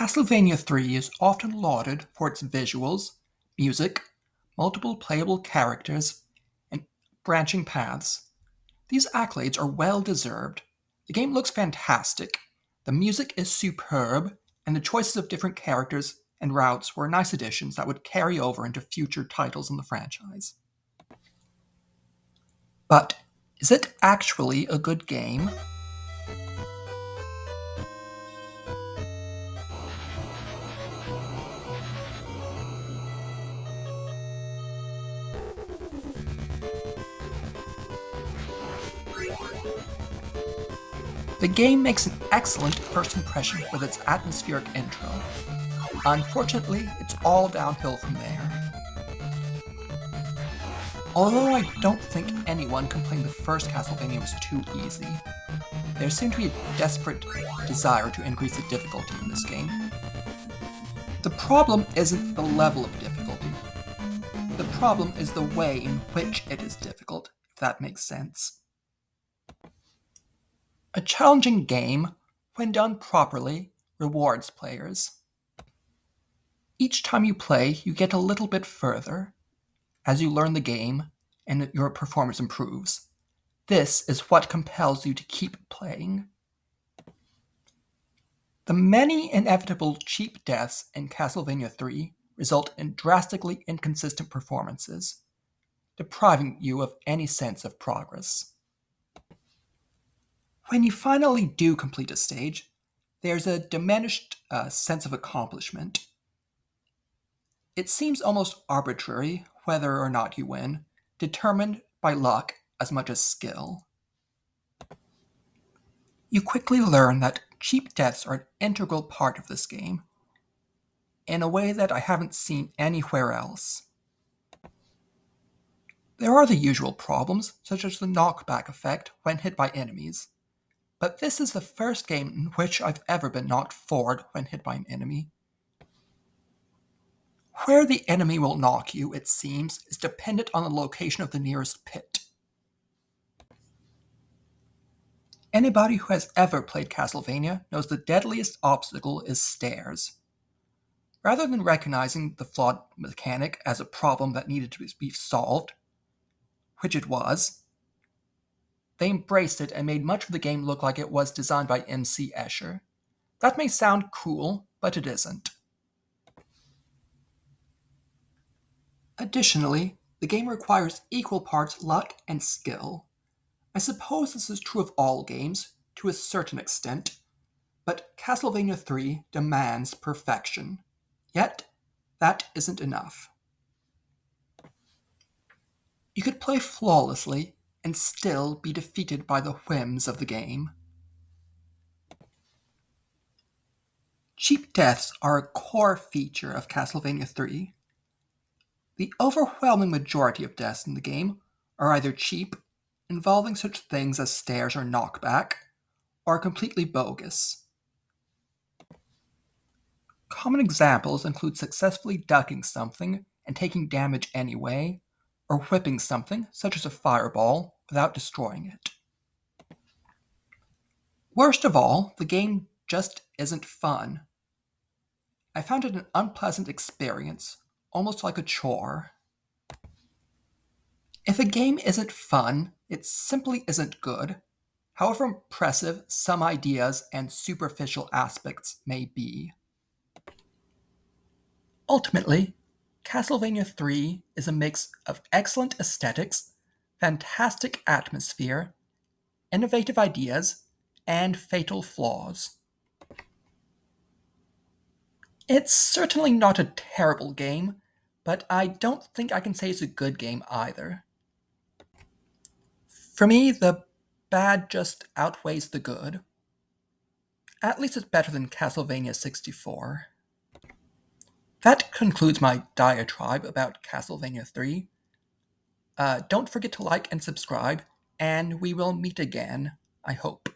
Castlevania III is often lauded for its visuals, music, multiple playable characters, and branching paths. These accolades are well deserved. The game looks fantastic, the music is superb, and the choices of different characters and routes were nice additions that would carry over into future titles in the franchise. But is it actually a good game? The game makes an excellent first impression with its atmospheric intro. Unfortunately, it's all downhill from there. Although I don't think anyone complained the first Castlevania was too easy, there seemed to be a desperate desire to increase the difficulty in this game. The problem isn't the level of difficulty. The problem is the way in which it is difficult, if that makes sense. A challenging game, when done properly, rewards players. Each time you play, you get a little bit further as you learn the game and your performance improves. This is what compels you to keep playing. The many inevitable cheap deaths in Castlevania III result in drastically inconsistent performances, depriving you of any sense of progress. When you finally do complete a stage, there's a diminished sense of accomplishment. It seems almost arbitrary whether or not you win, determined by luck as much as skill. You quickly learn that cheap deaths are an integral part of this game, in a way that I haven't seen anywhere else. There are the usual problems, such as the knockback effect when hit by enemies, but this is the first game in which I've ever been knocked forward when hit by an enemy. Where the enemy will knock you, it seems, is dependent on the location of the nearest pit. Anybody who has ever played Castlevania knows the deadliest obstacle is stairs. Rather than recognizing the flawed mechanic as a problem that needed to be solved, which it was, they embraced it and made much of the game look like it was designed by MC Escher. That may sound cool, but it isn't. Additionally, the game requires equal parts luck and skill. I suppose this is true of all games, to a certain extent, but Castlevania III demands perfection. Yet, that isn't enough. You could play flawlessly and still be defeated by the whims of the game. Cheap deaths are a core feature of Castlevania III. The overwhelming majority of deaths in the game are either cheap, involving such things as stairs or knockback, or completely bogus. Common examples include successfully ducking something and taking damage anyway, or whipping something, such as a fireball, without destroying it. Worst of all, the game just isn't fun. I found it an unpleasant experience, almost like a chore. If a game isn't fun, it simply isn't good, however impressive some ideas and superficial aspects may be. Ultimately, Castlevania III is a mix of excellent aesthetics, fantastic atmosphere, innovative ideas, and fatal flaws. It's certainly not a terrible game, but I don't think I can say it's a good game either. For me, the bad just outweighs the good. At least it's better than Castlevania 64. That concludes my diatribe about Castlevania 3. Don't forget to like and subscribe, and we will meet again, I hope.